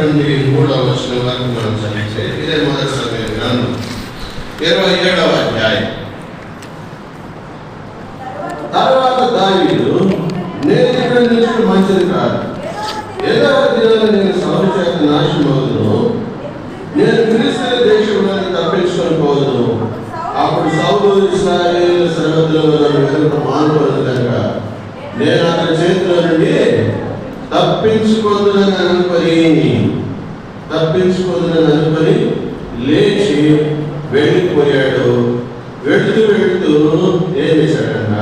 23వ వచనం వరకు మనం చదివితే ఇదే మొదటి సమయం గ్రంథం 27వ అధ్యాయం. తర్వాత దావీదు, నేను ఇక్కడ నిలిచి మంచిది కాదు, ఏదో దినాలు నేను సౌలు చేత నాశనమవుదును, నేను ఫిలిష్తీయుల దేశంలోకి తప్పించుకొని పోదును. అప్పుడు సౌలు ఇశ్రాయేలు సరిహద్దులో నన్ను ఎదుట మానుకోను కనుక నేను అతని చేతిలో నుండి తప్పించుకోదునని అనుకొని లేచి వెళ్ళిపోయాడు. వెళుతూ ఏం చేశాడంట,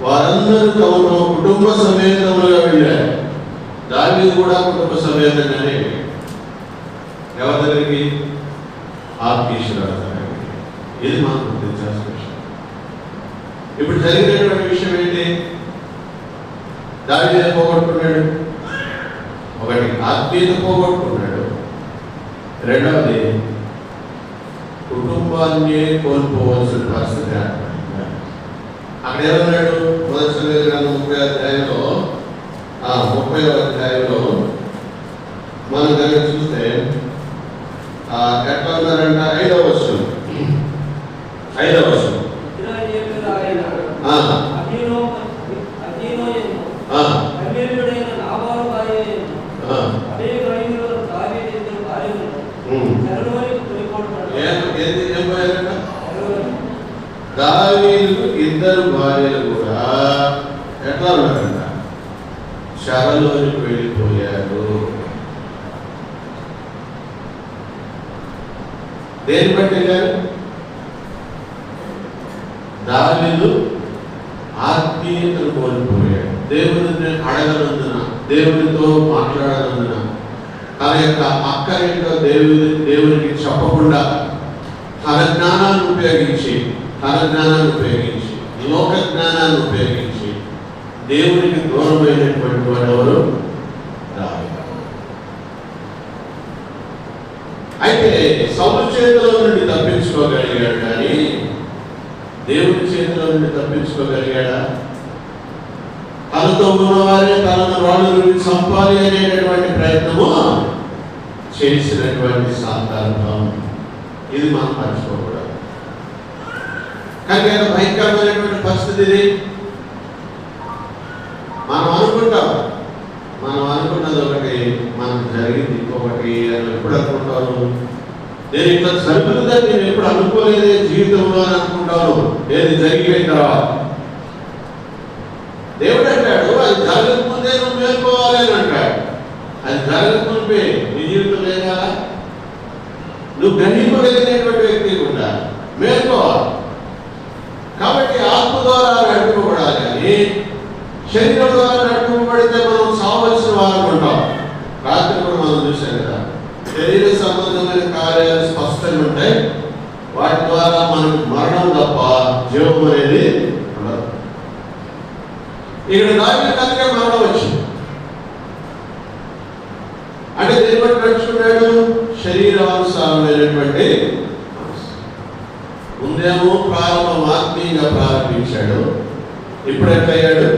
వారందరూ తమ కుటుంబ సమేతంగా వెళ్ళారు. దావీదు కూడా కుటుంబ సమేతంగానే ఎవరి దగ్గరికి? ఆకీషురాజు దగ్గరికి. ఇది మనం గుర్తించాల్సిన విషయం. ఇప్పుడు జరిగినటువంటి విషయం ఏంటి? దావీదు పోగొట్టుకున్నాడు. ఒకటి ఆత్మీయత పోగొట్టుకున్నాడు, రెండవది కుటుంబాన్ని కోల్పోవలసిన పరిస్థితి ఏర్పడింది. అక్కడ ఏమన్నాడు? మొదటి సమయం గ్రంథం 30వ అధ్యాయంలో మనం కనుక చూస్తే ఎట్లా ఉన్నారంట? 5వ వచనం. దావీదుకు 2 భార్యలు కూడా ఎట్లా ఉన్నారంట? చెరలోకి వెళ్ళిపోయారు. దేని బట్టి వెళ్ళారు? దావీదు ఆత్మీయతను కోల్పోయాడు. దేవుడిని అడగనందున, దేవునితో మాట్లాడనందున, తన యొక్క అక్క ఏంటో దేవునికి చెప్పకుండా తన జ్ఞానాన్ని ఉపయోగించి లోక జ్ఞానాన్ని ఉపయోగించి దేవునికి దూరమైనటువంటి వాడు ఎవరు? దావీదు. అయితే సౌలు చేతిలో నుండి తప్పించుకోగలిగాడు, కానీ దేవుని చేతిలో నుండి తప్పించుకోగలిగాడా? తనతో ఉన్నవారే తనను రాళ్ళు చంపాలి అనేటటువంటి ప్రయత్నము చేసినటువంటి సందర్భం ఇది మనం మర్చిపోకూడదు. కానీ భయంకరమైనటువంటి పరిస్థితి ఇది. మనం అనుకున్నది ఒకటి, మనకు జరిగింది ఇంకొకటి అని ఎప్పుడు అనుకుంటాను? నేను ఇట్లా జరుగుతుందని నేను ఎప్పుడు అనుకోలేదే జీవితంలో అని అనుకుంటాను. ఏది జరిగిపోయిన తర్వాత దేవుడు అంటాడు, అది జరగకముందే నువ్వు మేల్కోవాలి అని అంటాడు. అది జరగకముందే నీ జీవితం లేదా? నువ్వు గ్రహింపగలిగినటువంటి వ్యక్తి కూడా మేల్కోవాలి. కాబట్టి ఆత్మ ద్వారా నడుపుకోబడాలి, కానీ శరీరం ద్వారా నడుపుకోబడితే మనం సావలసిన వారు ఉంటాం. రాత్రి కూడా మనం చూసాం కదా, శరీర సంబంధమైన కార్యాలు స్పష్టంగా ఉంటాయి. వాటి ద్వారా మనకు మరణం తప్ప జీవం అనేది ఉండదు. ఇక్కడ దావీదు కనుక మరణం వచ్చింది అంటే దేని బట్టి నడుచుకున్నాడు? శరీరానుసారమైనటువంటి. ముందేమో ఆత్మీయంగా ప్రారంభించాడు, ఇప్పుడు ఎట్లయ్యాడు?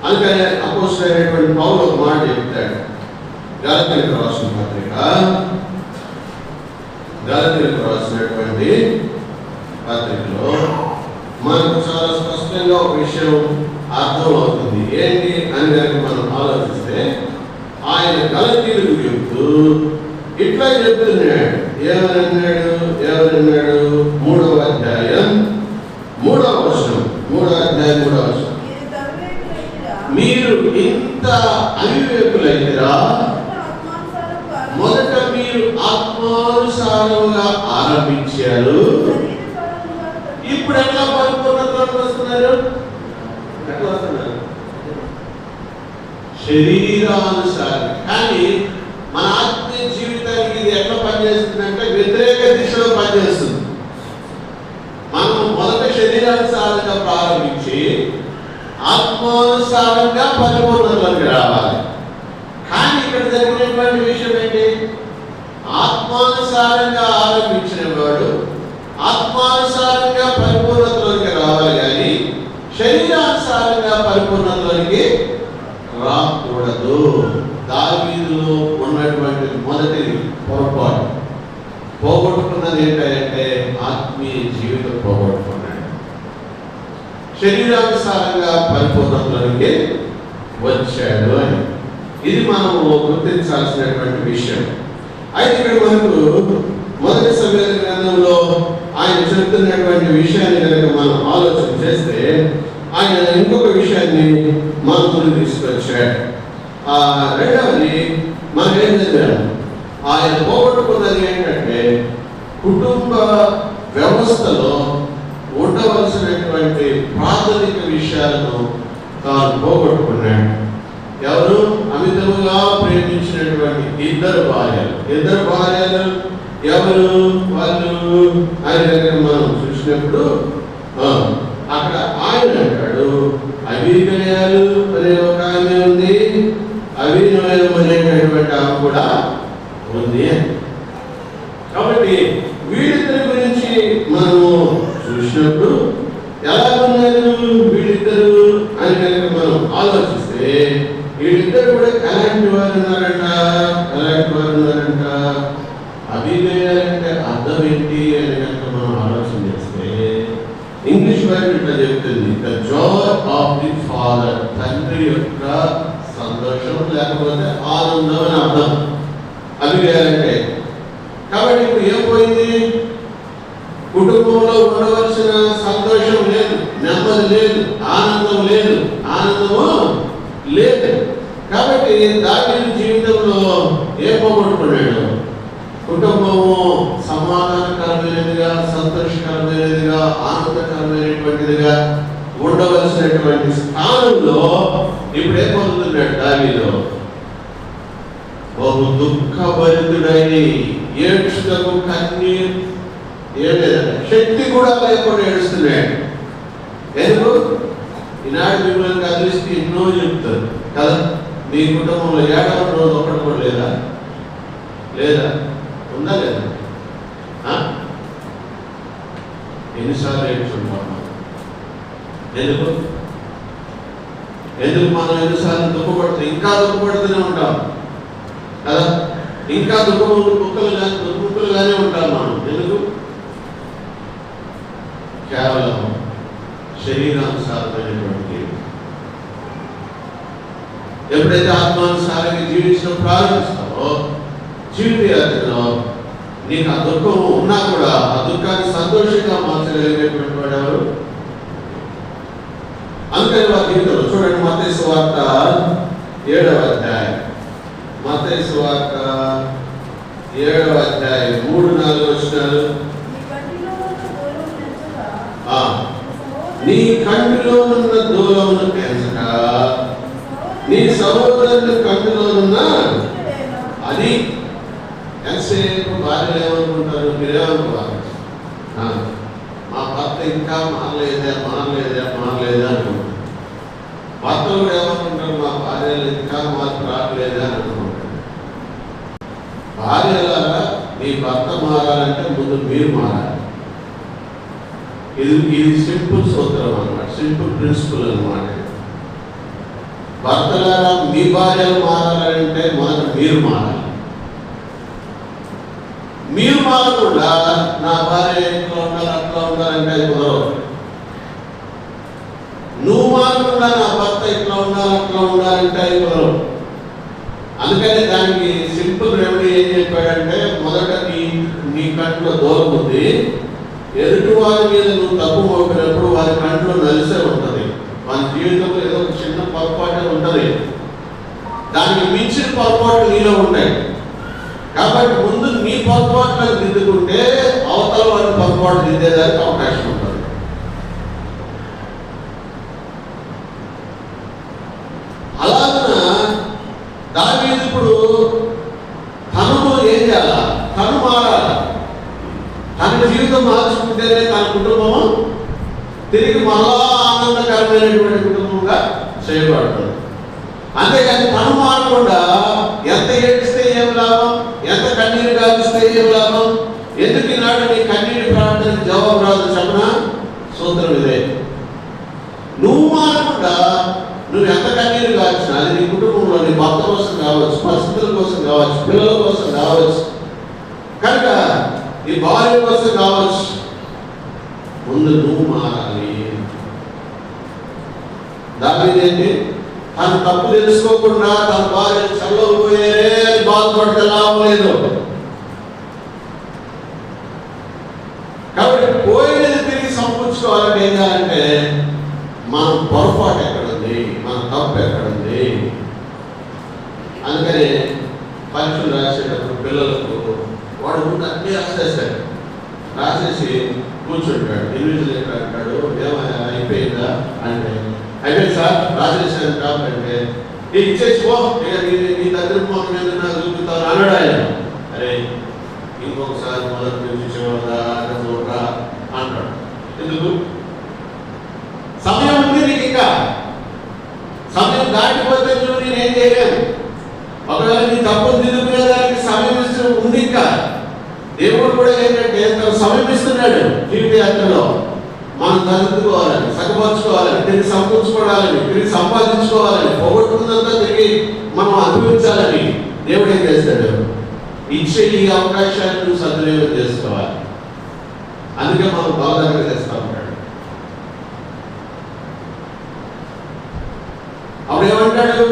అందుకనే అపోస్తలుడైనటువంటి పౌలు ఒక మాట చెప్తాడు. గలతీయులకు రాసినటువంటి పత్రికలో మనకు చాలా స్పష్టంగా ఒక విషయం అర్థం అవుతుంది. ఏంటి అని కనుక మనం ఆలోచిస్తే, ఆయన గలతీయులకు చెప్తూ ఇట్లా చెప్తున్నాడు. ఏమన్నాడు? 3వ అధ్యాయం 3వ వచనం. మీరు ఇంత అవివేకులైతేరా, మొదట మీరు ఆత్మానుసారంగా ఆరంభించారు, ఇప్పుడు ఎట్లా పరిపూర్ణతలోకి వస్తున్నారు? శరీరానుసారం. కానీ మన ఆత్మీయ జీవితానికి ఇది ఎట్లా పనిచేస్తుందంటే వ్యతిరేక దిశలో పనిచేస్తుంది. మనం మొదట శరీరానుసారంగా ప్రారంభించి ఆత్మానుసారంగా పరిపూర్ణతలోకి రావాలి. కానీ ఇక్కడ జరిగినటువంటి విషయం ఏంటి? ఆత్మానుసారంగా ఆరంభించిన వాడు ఆత్మానుసారంగా పరిపూర్ణతలోకి రావాలి, కానీ శరీరానుసారంగా పరిపూర్ణతలోకి రాకూడదు. దావీదులో ఉన్న ఉన్నటువంటి మొదటి పొరపాటు. పోగొట్టుకున్నది ఏంటంటే ఆత్మీయ జీవితం పోగొట్టుకున్నాడు. శరీరానుసారంగా పరిపూర్ణతలోకి వచ్చాడు అని ఇది మనము గుర్తించాల్సినటువంటి విషయం. అయితే ఇక్కడ మనకు మొదటి సమూయేలు గ్రంథంలో ఆయన చెప్తున్నటువంటి విషయాన్ని కనుక మనం ఆలోచన చేస్తే ఆయన ఇంకొక విషయాన్ని మన ముందు తీసుకొచ్చాడు. రెండవది మనం ఏం చదివాము, ఆయన పోగొట్టుకున్నది ఏంటంటే కుటుంబ వ్యవస్థలో ఉండవలసినటువంటి ప్రాథమిక విషయాలను తాను పోగొట్టుకున్నాడు. ఎవరు? అమితముగా ప్రేమించినటువంటి ఇద్దరు భార్యలు ఎవరు వాళ్ళు? ఆయన దగ్గర మనం చూసినప్పుడు అక్కడ ఆయన అంటాడు, అభినయాలు అనే ఒక ఆమె ఉంది, అభినయం అనేటటువంటి ఆమె కూడా ఉంది. కాబట్టి వీళ్ళిద్దరి గురించి మనము చూసినప్పుడు ఎలా ఉన్నారు వీళ్ళిద్దరు అని కనుక మనం ఆలోచిస్తే వీళ్ళిద్దరు కూడా ఎలాంటి వారు ఉన్నారంట. అభినయాలంటే అర్థం ఏంటి అని కనుక మనం ఆలోచన చేస్తే ఇంగ్లీష్ బైబిల్ ఇట్లా చెప్తుంది, the Joy of the father, తండ్రి యొక్క సంతోషం లేకపోతే ఆనందం అని అర్థం అభినయాలంటే. కాబట్టి ఇప్పుడు ఏం పోయింది? కుటుంబంలో ఉండవలసిన సంతోషం లేదు, నెమ్మది లేదు, ఆనందం లేదు, ఆనందము లేదు. కాబట్టి దావీదు జీవితంలో ఏం పోగొట్టుకున్నాడు? కుటుంబము సమాధానకరమైనదిగా, సంతోషకరమైనదిగా, ఆనందకరమైనటువంటిదిగా ఉండవలసినటువంటి స్థానంలో ఇప్పుడు ఏం పొందుతున్నాడు? దావీదు బహు దుఃఖభరితుడై ఏడ్చుటకు కన్నీరు ఏం లేదండి, శక్తి కూడా లేకుండా ఏడుస్తున్నాడు. ఎందుకు? ఈనాడు మిమ్మల్ని కదిలిస్తే ఎన్నో చెప్తారు కదా. మీ కుటుంబంలో 7వ రోజు ఒకటి కూడా లేదా? ఉందా లేదా? ఎన్నిసార్లు ఏడ్చుంటాం? ఎందుకు మనం ఎన్నిసార్లు దుఃఖపడుతూ ఇంకా దుఃఖపడుతూనే ఉంటాం కదా. ఇంకా దుఃఖములుగానే ఉంటాం మనం. ఎందుకు? కేవలం శరీరానుసారమైనటువంటి ఎప్పుడైతే ఆత్మానుసారంగా జీవించడం ప్రారంభిస్తావో జీవిత యాత్రలో నీకు ఆ దుఃఖం ఉన్నా కూడా ఆ దుఃఖాన్ని సంతోషంగా మార్చగలిగేటువంటి వాడు ఎవరు? అందుకని వారి జీవితంలో చూడండి, మత్తయి సువార్త 7వ అధ్యాయం, మత్తయి సువార్త 7వ అధ్యాయం 3-4 వచనాలు. నీ కంటిలో ఉన్న దూలమును పెంచక నీ సహోదరుని కంటిలో ఉన్న అది. ఎంతసేపు భార్యలు ఏమనుకుంటారు? మీరేమనుకోవాలి? మా భర్త ఇంకా మారలేదా అనుకుంటారు. భర్తలు కూడా ఏమనుకుంటారు? మా భార్యలు ఇంకా మార్పు రావట్లేదా అని అనుకుంటారు. భార్యలారా, మీ భర్త మారాలంటే ముందు మీరు మారాలి. ఇది సింపుల్ సూత్రం అన్నమాట, సింపుల్ ప్రిన్సిపల్ అన్నమాట. భర్తలారా, మీ భార్యలు మారాలంటే మొదట మీరు మారాలి. మీరు మారకుండా నా భార్య ఇట్లా ఉండాలి అట్లా ఉండాలంటే అది కుదరదు. నువ్వు మారకుండా నా భర్త ఇట్లా ఉండాలి అట్లా ఉండాలంటే అది కుదరదు. అందుకని దానికి సింపుల్ రెమెడీ ఏం చెప్పాడంటే, మొదట నీ కంట్లో దూరం ఉంది, ఎదుటి వారి మీద నువ్వు తప్పు మోపినప్పుడు వారి కంట్లో నలిసే ఉంటుంది. వారి జీవితంలో ఏదో ఒక చిన్న పొరపాటు ఉంటుంది, దానికి మించిన పొరపాటు నీలో ఉంటాయి. కాబట్టి ముందు నీ పొరపాట్లను దిద్దుకుంటే అవతల వారి పొరపాటు దిద్దేదానికి అవకాశం ఉంటుంది. అలాగన దావీదు ఇప్పుడు తను ఏం చేయాలా? తను మారాలి. తన జీవితం మార్చుకుంటేనే తన కుటుంబము తిరిగి మరలా ఆనందకరమైనటువంటి కుటుంబంగా చేయబడుతుంది. అంతేగాని తను మారకుండా ఎంత ఏడిస్తే ఏం లాభం, ఎంత కన్నీరు గాలిస్తే ఏం లాభం? ఎందుకు ఈనాడు నీ కన్నీటి ప్రార్థనకి జవాబు రాదు చెప్పనా? సూత్రం ఇదే. నువ్వు మారకుండా నువ్వు ఎంత కన్నీరు కాల్చినా అది నీ కుటుంబంలో నీ భర్త కోసం కావచ్చు, పరిస్థితుల కోసం కావచ్చు, పిల్లల కోసం కావచ్చు, కనుక నీ భార్య కోసం కావచ్చు. ముందు నువ్వు మారాలి. దావీదేంటి, తన తప్పు తెలుసుకోకుండా తన భార్య చల్లబోయేరే బాధపడితే లాభం లేదు. కాబట్టి పోయినది తిరిగి సంపుచ్చుకోవాలంటే ఏం చేయాలంటే మన పొరపాటు ఎక్కడుంది, మన తప్పు ఎక్కడుంది. అందుకని పరీక్షలు రాసేటప్పుడు పిల్లలకు వాడు ముందు అన్నీ రాసేస్తాడు. రాసేసి కూర్చుంటాడు, ఇన్విజిలేటర్ అంటాడు, ఏమైనా అయిపోయిందా అంటే అయిపోయింది సార్ రాసేసాను కాబట్టి ఇచ్చేసిపో, నీ దగ్గర మొక్క మీద నాకు చూపుతాను అన్నాడు ఆయన. అరే ఇంకొకసారి మొదటి నుంచి చూడరా అంటాడు. ఎందుకు? సమయం ఉంది నీకు, ఇంకా సమయం దాటిపోతే నువ్వు నేనేం చేయలేను. ఒకవేళ నీ తప్పులు దిద్దుకునేదానికి సమయం ఉంది. ఇంకా దేవుడు కూడా ఏంటంటే తన సమయం ఇస్తున్నాడు. జీవిత యాత్రలో మనం చదువుకోవాలని, సగపరచుకోవాలని, తిరిగి సంపూర్చుకోవాలని, తిరిగి సంపాదించుకోవాలని, పోగొట్టుకున్నంతా తిరిగి మనం అనుభవించాలని దేవుడు ఏం చేస్తాడు? ఇచ్చే ఈ అవకాశాన్ని నువ్వు సద్వినియోగం చేసుకోవాలి. అందుకే మనం బాధగా చేస్తూ ఉంటాడు. అప్పుడు ఏమంటాడు?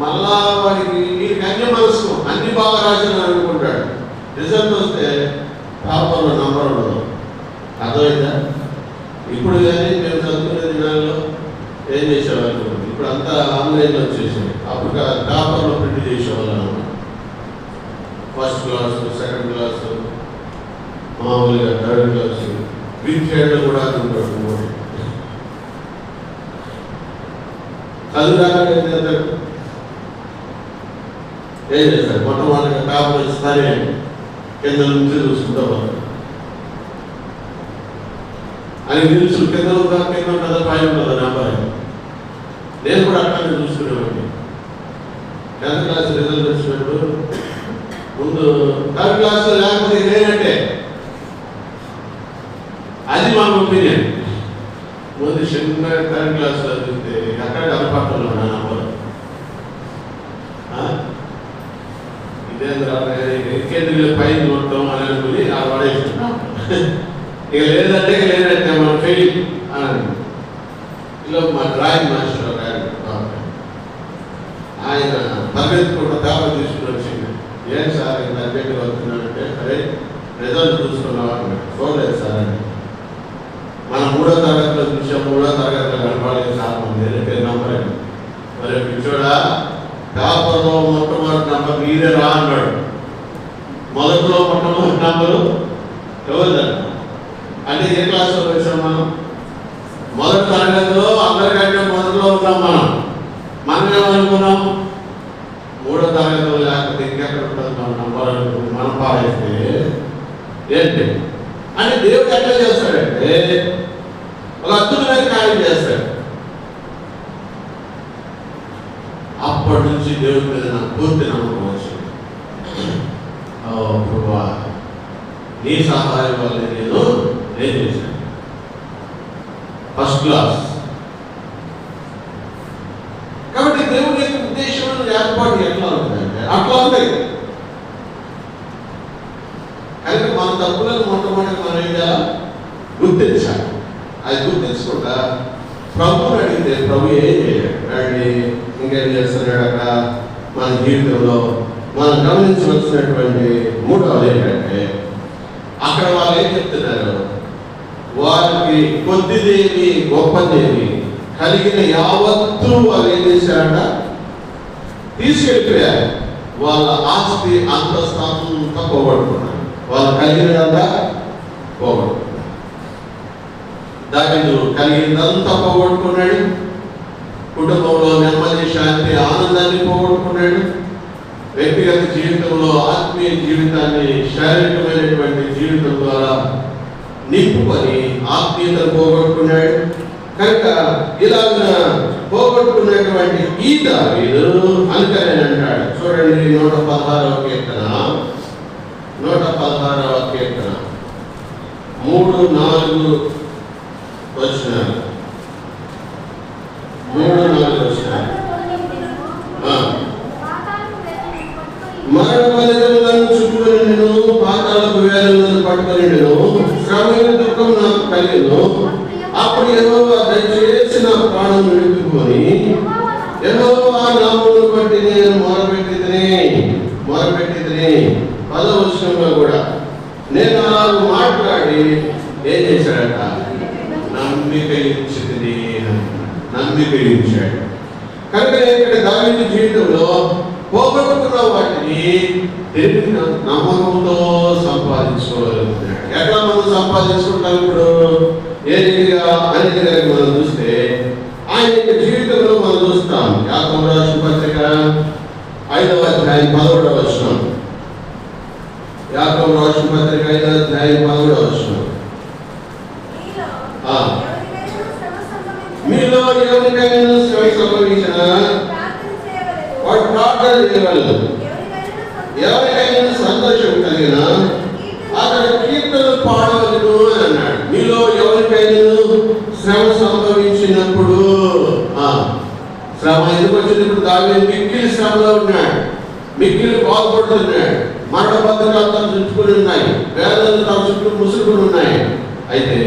మళ్ళా వాడికి నీకు అన్ని మనసు అన్ని బాగా రాసిన అనుకుంటాడు. రిజల్ట్ వస్తే పేపర్లో నంబర్ ఉండదు. అర్థమైందా? ఇప్పుడు కానీ మేము చదువుకునే దినాల్లో ఏం చేసేవాళ్ళు, ఇప్పుడు అంతా ఆన్లైన్లో వచ్చేసాయి. అప్పుడు పేపర్లో ప్రింట్ చేసేవాళ్ళు అన్నమాట. ఫస్ట్ క్లాసు, సెకండ్ క్లాసు, మామూలుగా థర్డ్ క్లాసు, వీక్ హెడ్లో కూడా ఉంటాడు. చదువుదాకా ఏం చేస్తారు? మొట్టమొదటిగా పేపర్ ఇస్తారే కింద నుంచి చూసుకుంటా అని తెలుసు. కింద ఉంటుందా, పైన ఉంటుందా నెంబర్. నేను కూడా అట్లానే చూసుకునేవాడిని. 10th క్లాస్ రిజల్ట్ వచ్చినప్పుడు ముందు థర్డ్ క్లాస్లో లేకపోతే లేనంటే అది మా ఒపీనియన్. ముందు చిన్న 3rd క్లాస్లో చూస్తే అక్కడ కనపడుతున్నా నా నంబర్. ఇదేందుకు పైన చూడటం అని అనుకుని ఆ పడేస్తున్నాం. ఇక లేదంటే లేదంటే మనం ఫెయిల్ అని. ఇలా మా డ్రాయింగ్ మాస్టర్ ఆయన తగ్గెత్తుకుంటూ పేపర్ తీసుకుని వచ్చింది. ఏం సార్ ఇంత తగ్గట్టు వస్తున్నానంటే, సరే రిజల్ట్ చూసుకున్నావా అన్నాడు. చూడలేదు సార్ అని. మనం 3వ తరగతిలో చూసాం, 3వ తరగతిలో కనపడలేదు సార్ మన నంబర్ అని. మరి పిచ్చోడా, పేపర్లో మొట్టమొదటి నంబర్ మీరే రా అన్నాడు. మొదట్లో మొట్టమొదటి నంబరు ఎవరిదన్న అంటే ఏ క్లాస్లో వచ్చాం మనం? మొదటి తరగతిలో అందరికంటే మొదట్లో ఉన్నాం. మనం ఏమనుకున్నాం? 3వ తరగతిలో లేకపోతే ఇంకెక్కడ ఉంటుంది మన నంబర్ అనుకుని మనం పాడేస్తే ఏంటి అంటే దేవుడు ఎట్లా చేస్తాడంటే ఒక అద్భుతమైన కార్యం చేస్తాడు. అప్పటి నుంచి దేవుడి మీద నాకు పూర్తి నమ్మకం వచ్చింది. ప్రభువా, నీ సహాయం వల్ల నేను ఏం చేశాను? First class. కాబట్టి దేవుడి యొక్క ఉద్దేశం, ఏర్పాటు ఎట్లా ఉంటుందంటే అట్లా ఉంటాయి. కనుక మన తప్పులను మొట్టమొదటి మనం ఏం చేయాలి? గుర్తించాలి. అది గుర్తించకుండా ప్రభువుని అడిగితే ప్రభు ఏం చేయాలి? ఇంకేం చేస్తున్నాడు అక్కడ మన జీవితంలో మనం గమనించవలసినటువంటి 3వది ఏంటంటే, అక్కడ వాళ్ళు ఏం చెప్తున్నారు? వారికి కొద్దిదేమి గొప్పదేమి కలిగిన యావత్తు వాళ్ళు ఏం చేశారట? తీసుకెళ్ళిపోయారు. వాళ్ళ ఆస్తి అంతస్తంతా పోగొట్టుకున్నారు. వాళ్ళు కలిగినదంతా పోగొట్టుకున్నారు. దావీదు కలిగినదంతా పోగొట్టుకున్నాడు. కుటుంబంలో నెమ్మది, శాంతి, ఆనందాన్ని పోగొట్టుకున్నాడు. వ్యక్తిగత జీవితంలో ఆత్మీయ జీవితాన్ని శారీరకమైనటువంటి జీవితం ద్వారా నింపుకొని ఆత్మీయతను పోగొట్టుకున్నాడు. కనుక ఇలాగ పోగొట్టుకున్నటువంటి ఈ దావీదు అందుకనే అంటాడు. చూడండి 116వ కీర్తన 3-4 వచనాలు. 3-4 వచనాలు. పట్టుకొనిండును, శ్రమైన దుఃఖం నాకు కలిగెను. అప్పుడు యెహోవా దయచేసి నా ప్రాణం విడిపించుకొని యెహోవా నామమును బట్టి నేను మొరపెట్టితిని. 10వ వచనంలో కూడా నేను అలా మాట్లాడి ఏం చేశాడట? నమ్మిక ఇచ్చాడు. కనుక ఇక్కడ దావీదు జీవితంలో పోగొట్టుకున్న వాటిని తిరిగి నమ్మకంతో సంపాదించుకోగలుగుతున్నాడు. ఎట్లా మనం సంపాదించుకుంటాం? ఇప్పుడు ఏ రీతిగా అనేది మనం చూస్తే ఆయన యొక్క జీవితంలో మనం చూస్తాం. యాకోబు రాసిన పత్రిక 5వ అధ్యాయం 11వ వచనం. యాకోబు రాసిన పత్రిక 5వ అధ్యాయం 11వ వచనం. మీలో ఎవరికైనా శ్రమ సంభవించినా వాడు ప్రార్థన చేయగలరు. ఎవరికైనా సంతోషం కలిగినా అక్కడ కీర్తనలు పాడవలను అని అన్నాడు. మీలో ఎవరికైనా శ్రమ సంభవించినప్పుడు, శ్రమ ఎందుకు వచ్చినప్పుడు దావీదు మిక్కిలి శ్రమలో ఉన్నాడు, మిక్కిలి బాధపడుతున్నాడు. మరణ బద్ధకాలు తన చుట్టుకుని ఉన్నాయి, వేదనలు తన చుట్టూ ముసుగుని ఉన్నాయి. అయితే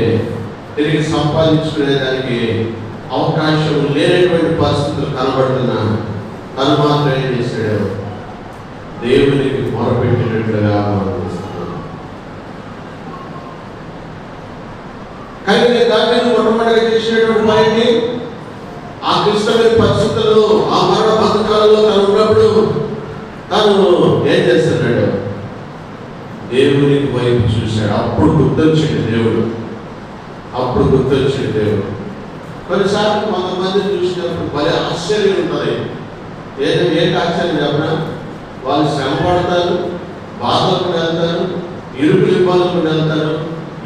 తిరిగి సంపాదించుకునేదానికి అవకాశం లేనటువంటి పరిస్థితులు కనబడుతున్నా తను మాత్రం ఏం చేశాడు? దేవునికి మొరపెట్టినట్లుగా మనం చూస్తున్నాం. కానీ దావీదు మొట్టమొదటిగా చేసినటువంటి పని ఆ క్లిష్టమైన పరిస్థితుల్లో, ఆ మరణ బద్ధకాలలో తను ఉన్నప్పుడు తను ఏం చేస్తున్నాడు? దేవునికి వైపు చూశాడు. అప్పుడు గుర్తొచ్చాడు దేవుడు. కొన్నిసార్లు కొంతమంది చూసినప్పుడు భలే ఆశ్చర్యం ఉంటుంది. ఏంటి ఆశ్చర్యం చెప్పినా? వాళ్ళు శ్రమ పడతారు, బాధలకు వెళ్తారు, ఇరుకులు ఇబ్బందులకు వెళ్తారు.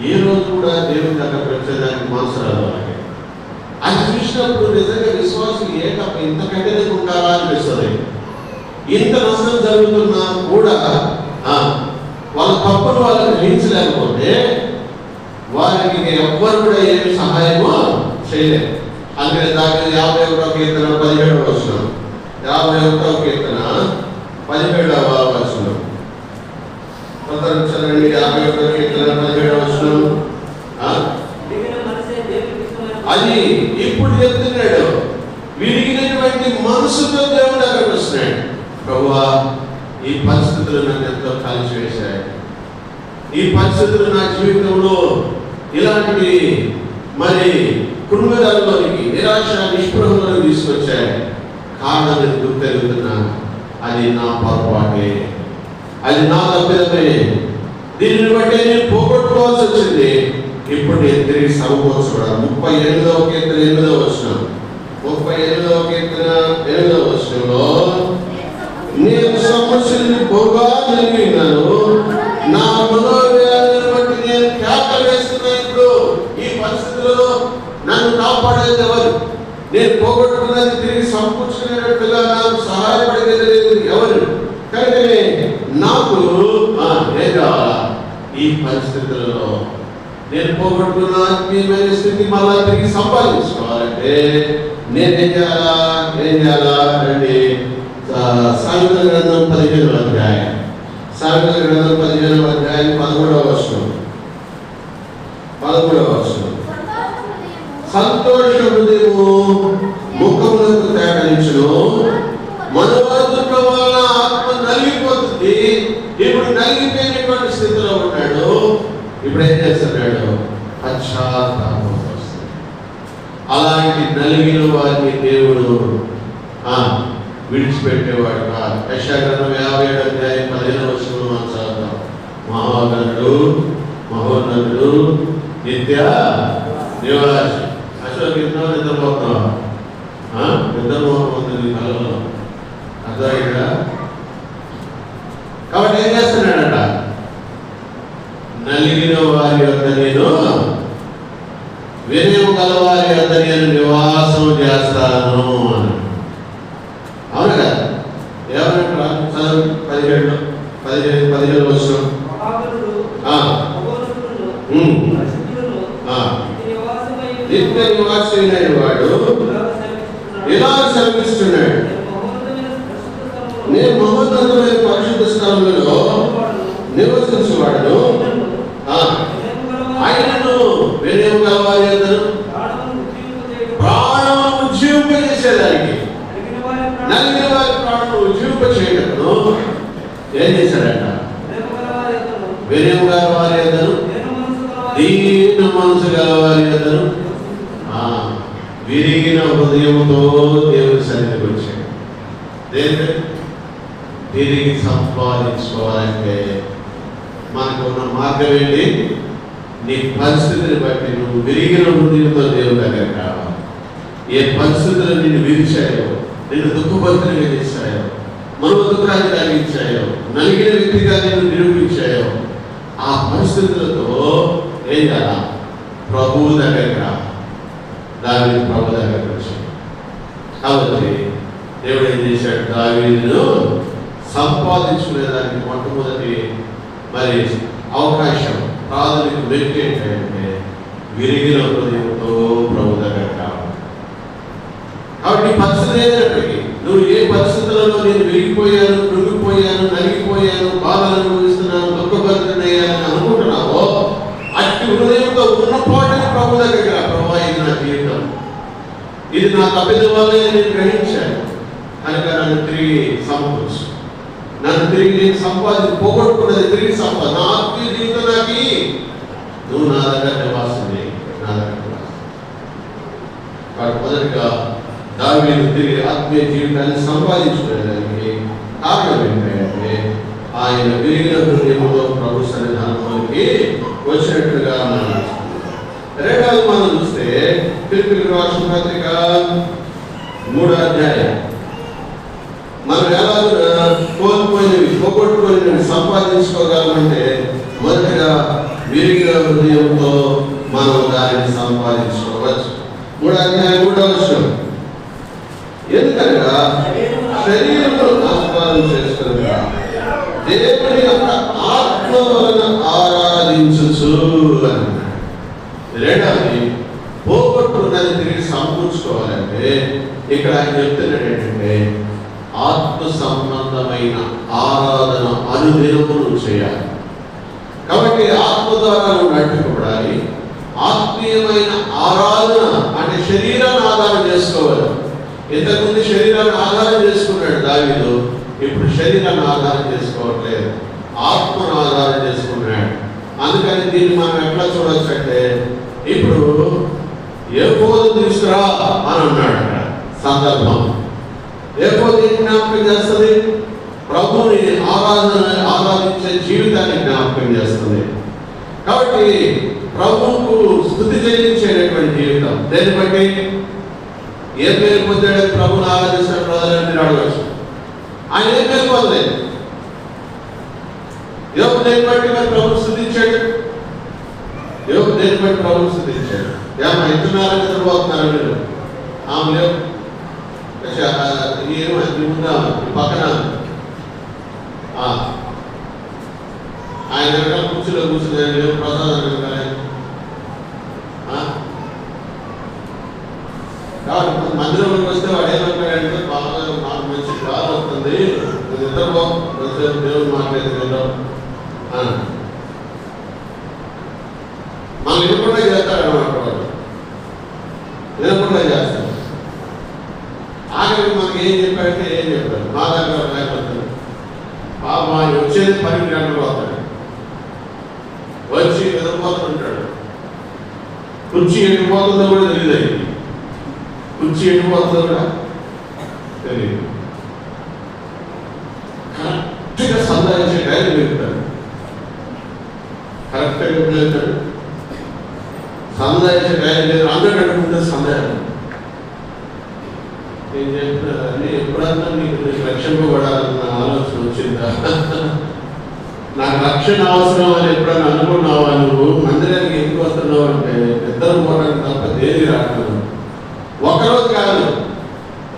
ఏ రోజు కూడా దేవుని దగ్గర వచ్చేదానికి మనసు రాదు. అది చూసినప్పుడు నిజంగా విశ్వాసం ఏకప్ప ఇంతకంటే ఉంటారా అనిపిస్తుంది. ఇంత నష్టం జరుగుతున్నా కూడా వాళ్ళ తప్పును వాళ్ళు గ్రహించలేకపోతే వారికి ఎవ్వరు కూడా ఏమి సహాయమో చేయలేదు. అందుకని దాని 51వ కీర్తన 17వ వచనం. 51వ కీర్తన 17వ వచనం. 51వ కీర్తన 17వ వచనం. అది ఇప్పుడు చెప్తున్నాడు. విరిగినటువంటి మనసుతో దేవుడు అక్కడికి వస్తున్నాడు. ప్రభువా, ఈ పరిస్థితులు నన్ను ఎంతో కలిసివేశాయి. ఈ పరిస్థితులు నా జీవితంలో ఇలాంటి మరి కృంగదలలోనికి, నిరాశ నిస్పృహలోకి తీసుకొచ్చాయి. కారణం ఎందుకు తెలుగుతున్నా? అది నా పొరపాటే, అది నా తప్పిదమే. దీనిని బట్టి నేను పోగొట్టుకోవాల్సి వచ్చింది. ఇప్పుడు నేను తిరిగి సమకూర్చబడాలి. 38వ కీర్తన 8వ వచనం. 38వ కీర్తన 8వ వచనంలో నేను సమస్యలను పోగా జరిగినాను, నా మనోవ్యాధులను బట్టి నేను కేకలు వేస్తున్నాను. ఇప్పుడు ఈ పరిస్థితుల్లో నన్ను కాపాడేది ఎవరు? నేను పోగొట్టుకున్నది తిరిగి సమకూర్చుకునేటట్టుగా నాకు సహాయపడేది ఎవరు? కానీ నాకు ఏం కావాలా? ఈ పరిస్థితులలో నేను పోగొట్టుకున్న ఆత్మీయమైన స్థితి మళ్ళా తిరిగి సంపాదించుకోవాలంటే నేనేం చేయాలా అంటే సామెతల గ్రంథం 15వ అధ్యాయం. సామెతల గ్రంథం 15వ అధ్యాయం 13వ వచనం. సంతోష హృదయము ముఖములకు తేటనిచ్చును, మనోదుఃఖం వల్ల ఆత్మ నలిగిపోతుంది. ఇప్పుడు నలిగిపోయినటువంటి స్థితిలో ఉన్నాడు. ఇప్పుడు ఏం చేస్తున్నాడు? పశ్చాత్తాపం వస్తుంది. అలాంటి నలిగిన వారిని దేవుడు విడిచిపెట్టేవాడు కాదు. యెషయా గ్రంథం 57వ అధ్యాయం 15వ వచనంలో మనం చదువుతాం. మహోన్నతుడు నిత్య నివాసి. అశోక్ నిద్రపోతున్నావా? నిద్రపోతుంది కళలో అర్థమైందా? కాబట్టి ఏం చేస్తున్నాడట? నలిగిన వారి వద్ద నేను, వినయం గల వారి వద్ద నేను నివాసం చేస్తాను అని. అవును కదా? ఏమన్నా చదువు 17 వచనం. నిత్య నివాసైన వాడు ఇలా శ్రమిస్తున్నాడు. నేను మహోన్నతమైన పరిశుద్ధ స్థలంలో నివసించేవాడు ఆయనను వినయము గలవారి అందరూ ప్రాణమును ఉజ్జీవింపజేసేదానికి, నలిగిన వారి ప్రాణమును ఉజ్జీవింపచేయటను ఏం చేశాడంట? వినయము గలవారి అందరూ, దీన మనసు గలవారి అందరూ విరిగిన హృదయంతో దేవుని సన్నిధికి వచ్చాడు. దేవుడు తిరిగి సంపాదించుకోవాలంటే మనకున్న మార్గం ఏంటి? నీ పరిస్థితిని బట్టి నువ్వు విరిగిన హృదయంతో దేవుని దగ్గరికి రావాలి. ఏ పరిస్థితులు నిన్ను విరిచాయో, నిన్ను దుఃఖపత్రిగా చేశాయో, మనోదుఃఖాన్ని కలిగించాయో, నలిగిన వ్యక్తిగా నిన్ను నిరూపించాయో, ఆ పరిస్థితులతో ఏం చేయాలా? ప్రభువు దగ్గరికి రా. దావీదు ప్రభు దగ్గరికి వచ్చాడు. కాబట్టి దేవుడు ఏం చేశాడు? దావీదును సంపాదించుకునేదానికి మొట్టమొదటి మరి అవకాశం, ప్రాథమిక వ్యక్తి ఏంటంటే విరిగిన హృదయంతో ప్రభు దగ్గరికి రావాలి. కాబట్టి పరిస్థితి ఏదైనప్పటికీ, నువ్వు ఏ పరిస్థితులలో నేను విరిగిపోయాను, కృంగిపోయాను, నలిగిపోయాను, బాధలు అనుభవిస్తున్నాను, దుఃఖపరుతున్నాయని అనుకుంటున్నావో, అట్టి హృదయంతో ఉన్న పాటని ప్రభు దగ్గరికి రా. ప్రభు, ఇది నా జీవితం, ఇది నా తప్పిదం వల్లే నేను గ్రహించాను కనుక నన్ను తిరిగి సమకూర్చు, నన్ను తిరిగి నేను పోగొట్టుకున్నది తిరిగి సంపాద, నా ఆత్మీయ జీవితం నాకు నువ్వు నా దగ్గర నివాసం చేయి, నా దగ్గర నివాసం. కాబట్టి మొదటిగా దావీదు తిరిగి ఆత్మీయ జీవితాన్ని సంపాదించుకునేదానికి కారణం ఏంటంటే ఆయన విరిగిన హృదయంతో ప్రభు సన్నిధానంలోకి వచ్చినట్లుగా మనం చూస్తాం. రెండవది మనం చూస్తే ఫిలిప్పీయులకు రాసిన పత్రిక 3వ అధ్యాయం, మనం ఎలా కోల్పోయినవి, పోగొట్టుకుని సంపాదించుకోగలమంటే మొదటిగా విరిగిన హృదయంతో మనం దానిని సంపాదించుకోవచ్చు. 3వ అధ్యాయం 3వ వచనం, ఎందుకనగా శరీరమును ఆస్వాదం చేసుకుని దేవుని యొక్క ఆత్మ వలన ఆరాధించుచు అని. రెండవది, పోగొట్టుకున్నది తిరిగి సమకూర్చుకోవాలంటే ఇక్కడ ఆయన చెప్తున్నాడు ఏంటంటే ఆత్మ సంబంధమైన ఆరాధన అనుదినమును చేయాలి. కాబట్టి ఆత్మ ద్వారా నువ్వు నడుపుకోవడాలి. ఆత్మీయమైన ఆరాధన అంటే శరీరాన్ని ఆధారం చేసుకోవాలి. ఇంతకుముందు శరీరాన్ని ఆధారం చేసుకున్నాడు దావీదు, ఇప్పుడు శరీరాన్ని ఆధారం చేసుకోవట్లేదు, ఆత్మను ఆధారం చేసుకున్నాడు. అందుకని దీన్ని మనం ఎట్లా చూడొచ్చు అంటే, ఇప్పుడు ఏఫోదు తీసుకురా అని అన్నాడు అక్కడ సందర్భం. ఏఫోదు ఏం జ్ఞాపకం చేస్తుంది? ప్రభువుని ఆరాధించే జీవితాన్ని జ్ఞాపకం చేస్తుంది. కాబట్టి ప్రభువుకు స్తుతి చెల్లించేటటువంటి జీవితం. దేన్ని బట్టి ఏ పేరు పొందాడు? ప్రభువుని ఆరాధిస్తాడు ప్రజలని మీరు అడగచ్చు. ఆయన ఏ పేరు పొందలేదు. యోబు దేన్ని బట్టి మరి ప్రభువుని స్తుతించాడు? యోబు దేన్ని బట్టి ప్రభువుని స్తుతించాడు? ఏమో ఎంతున్నారని నిద్రపోతున్నారు మీరు? ఆమె లేవు ముందా పక్కన ఆయన వెనకాల కుర్చీలో కూర్చున్నాడు, లేవు ప్రసాదం వెనకాల. కాబట్టి మందిరంలోకి వస్తే వాడు ఏమంటాడంటే, బాగా నాకు మంచి గాలి వస్తుంది, నిద్రపో, దేవుడు మాట్లాడుతున్నాం అని మనం వినకుండా చేస్తాడన్నమాట. వాడు వినకుండా చేస్తాడు. ఆఖరికి మనకి ఏం చెప్పాడంటే ఏం చెప్పాడు? మా దగ్గర లేకపోతాడు పాప, ఆయన వచ్చేది 12 గంటలకు వస్తాడు, వచ్చి నిద్రపోతుంటాడు. కుర్చీ ఎండిపోతుందో కూడా తెలియదు, కుర్చీ ఎండిపోతుందో కూడా తెలియదు. కరెక్ట్గా సందాయించే టైం వెళ్తాడు, కరెక్ట్గా ఎప్పుడు వెళ్తాడు? సందాయించే టైం లేదు, అందరూ కట్టుకుంటే సందేహం. నేను చెప్తున్నాను, ఎప్పుడన్నా నీకు రక్షింపబడాలన్న ఆలోచన వచ్చిందా? నాకు రక్షణ అవసరం అని ఎప్పుడన్నా అనుకున్నావా? నువ్వు మందిరానికి ఎందుకు వస్తున్నావు అంటే ఇద్దరు పోవడానికి తప్ప దేని రావట్లేదు. ఒకరోజు కాదు,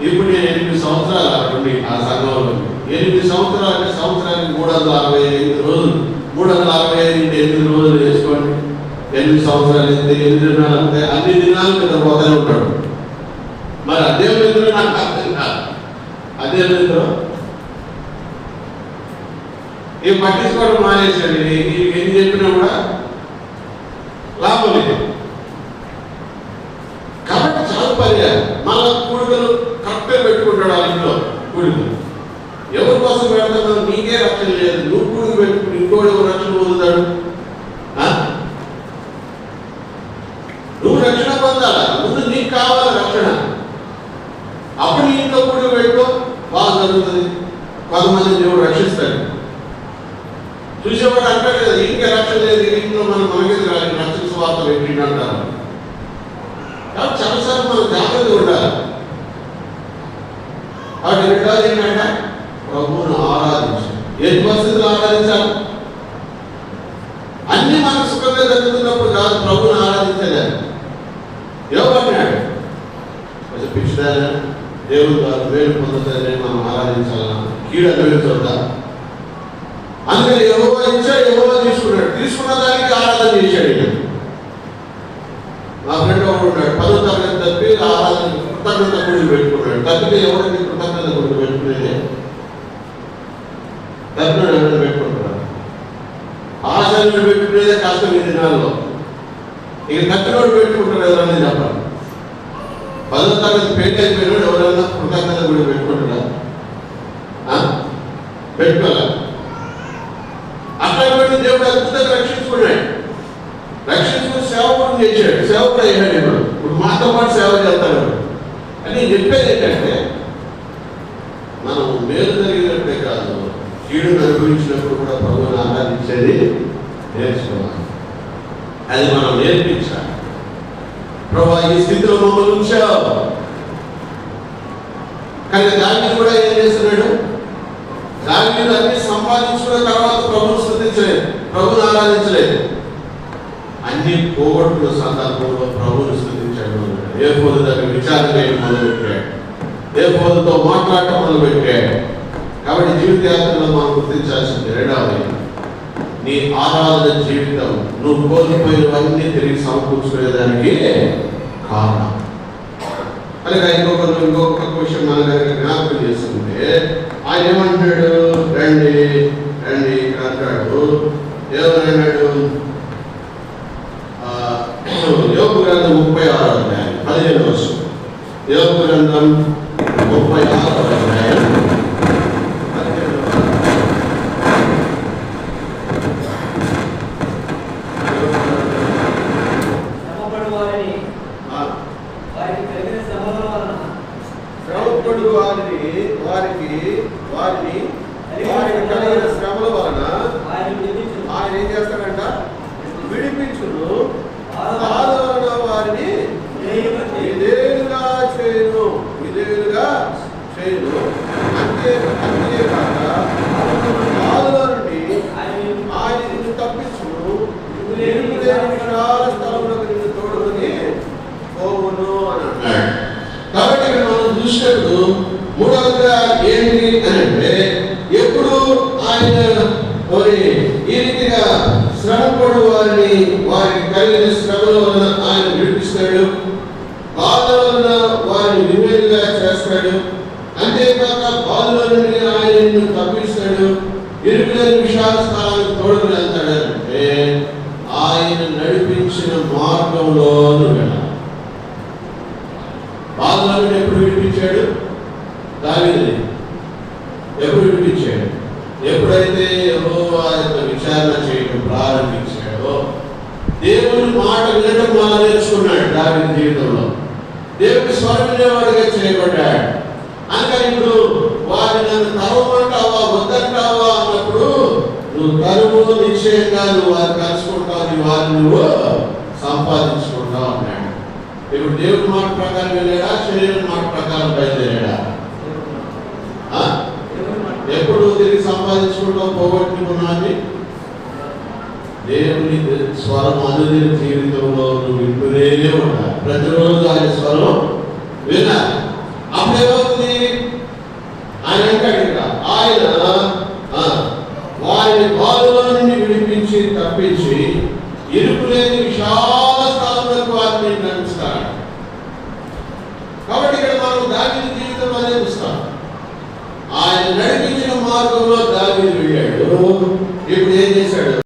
ఇప్పుడు నేను 8 సంవత్సరాలు అక్కడుండి ఆ సంఘంలో. 8 సంవత్సరాలు అంటే సంవత్సరానికి 365 రోజులు, 365 × 8 రోజులు వేసుకోండి. 8 సంవత్సరాలు అయితే 8 దినాలు అంటే అన్ని దినాలు మీద పోతూనే ఉంటాడు. మరి అదే నిద్ర నాకు అర్థం కాదు. అదే నిద్ర ఏం పట్టించుకోవడం మానేశాడు. ఎన్ని చెప్పినా కూడా చూసేవాడు అంటాడు కదా, ఇంకే రక్షణ లేదు, ఇంట్లో మనకేది రాదు, రక్షణ స్వార్థ పెట్టిండు అంటారు. కాబట్టి చాలాసార్లు మనం జాగ్రత్తగా ఉండాలి. కాబట్టి రెండోది ఏంటంటే ప్రభువును ఆరాధించాలి. ఏ పరిస్థితులు ఆరాధించాలి? అన్ని మనకు సుఖంగా జరుగుతున్నప్పుడు కాదు ప్రభువును ఆరాధించలేదు. ఎవరన్నాడు కొంచెం పిచ్చిదానా దేవుడు వారు మేలు పొందుతుందని మనం ఆరాధించాలన్నా కీడు అనుభవించవద్దా? అందుకని యెహోవా ఇచ్చాడు, యెహోవా తీసుకున్నాడు. తీసుకున్న దానికి ఆరాధన చేశాడు. మా ఫ్రెండ్ ఒకడు ఉన్నాడు, 10వ తరగతి తప్పి ఆరాధన కృతజ్ఞత గుడికి పెట్టుకున్నాడు. తప్పితే ఎవరికి కృతజ్ఞత గుడికి పెట్టుకునేది? తప్పిన ఎవరైనా పెట్టుకుంటున్నాడు. ఆశలు పెట్టుకునేదే కష్టం ఈ దినాల్లో. ఇక తప్పినోడు పెట్టుకుంటారు ఎవరన్నా చెప్పాలి. 10వ తరగతి పెళ్లి అయిపోయినాడు ఎవరన్నా కృతజ్ఞత గుడి పెట్టుకుంటారా? పెట్టుకోలే. అట్లాంటి దేవుడు అద్భుతంగా రక్షించుకున్నాడు. రక్షించుకుని సేవకుడు చేశాడు. సేవకుడు అయ్యాడు. ఇప్పుడు మాతో పాటు సేవ చేస్తాడు. అని చెప్పేది ఏంటంటే మనం మేలు జరిగినట్టే కాదు, కీడును అనుభవించినప్పుడు కూడా ప్రభువుని ఆరాధించేది నేర్చుకోవాలి. అది మనం నేర్పించాలి. ప్రభు ఈ స్థితిలో మమ్మల్ని ఉంచావు. కానీ దాన్ని కూడా ఏం చేస్తున్నాడు? దాని అన్ని సంపాదించుకున్న తర్వాత ప్రభువును స్తుతించలేదు, ప్రభువుని ఆరాధించలేదు. అన్ని పోగొట్టుకున్న సందర్భంలో ప్రభువుని స్తుతించాడు. ఏ పోదు దగ్గర విచారణ చేయడం మొదలుపెట్టాడు, ఏ పోదుతో మాట్లాడటం మొదలుపెట్టాడు. కాబట్టి జీవిత యాత్రలో మనం గుర్తించాల్సింది రెండవది, నీ ఆరాధన జీవితం నువ్వు కోల్పోయినవన్నీ తిరిగి సమకూర్చుకునేదానికి కారణం. అలాగే ఇంకొక విషయం మన దగ్గర జ్ఞాపకం చేస్తుంటే ఆయన ఏమంటాడు? రండి రండి ఇక్కడ అంటాడు. ఏమన్నాడు? యోబు గ్రంథం 36వ అధ్యాయం 15వ వచనం. యోబు గ్రంథం 36వ అధ్యాయం 15వ వచనం. శ్రమపడు వారికి కలిగిన శ్రమల వలన ఆయన ఏం చేస్తాడంట? విడిపించును. ఆదరణ వారిని విధేయులుగా చేయను, విధేయులుగా చేయను. అంతేకాక బాధల నుండి ఆయన నిన్ను తప్పించును, నిరుపులేని విశాల స్థలంలో నిన్ను తోడుకొని పోవును అని అన్నాడు. కాబట్టి ఇక్కడ మనం చూసినప్పుడు మూడవదిగా ఏంటి అని అంటే, ఎప్పుడు ఆయన ఈ రీతిగా శ్రమపడు వారికి కలిగిన శ్రమల వలన ఆయన విడిపిస్తాడు, బాధల వలన వారిని వివేలుగా చేస్తాడు. అంతేకాక బాధల నుండి ఆయన తప్పిస్తాడు, ఇరుకులేని విశాల స్థలానికి తోడుకుని వెళ్తాడు. అంటే ఆయన నడిపించిన మార్గంలో వెళ్ళాలి. బాధల నుండి ఎప్పుడు విడిపించాడు? దావీదుని ఎప్పుడు విడిపించాడు? ఎప్పుడైతే యెహోవా యొక్క విచారణ చేయడం ప్రారంభించాడో దేవుని మాట వినడం వల్ల నేర్చుకున్నాడు. దావీదు జీవితంలో దేవుని స్వరం వినేవాడుగా చేయబడ్డాడు. అందుకని ఇప్పుడు వారిని నన్ను తరవమంటావా వద్దంటావా అన్నప్పుడు నువ్వు తరువు, నిశ్చయంగా నువ్వు వారిని కలుసుకుంటావు, వారిని నువ్వు సంపాదించుకుంటావు అన్నాడు. ఇప్పుడు దేవుని మాట ప్రకారం వెళ్ళాడా? శరీరం మాట ప్రకారం బయలుదేరాడా? ఎప్పుడు తిరిగి సంపాదించుకుంటావు పోగొట్టుకున్నాన్ని? దేవుని స్వరం అనుదిన జీవితంలో నువ్వు వింటూనే ఉండాలి. ప్రతిరోజు ఆయన స్వరం వినాలి. అప్పుడేమవుతుంది? ఆయన అంటాడు, ఆయన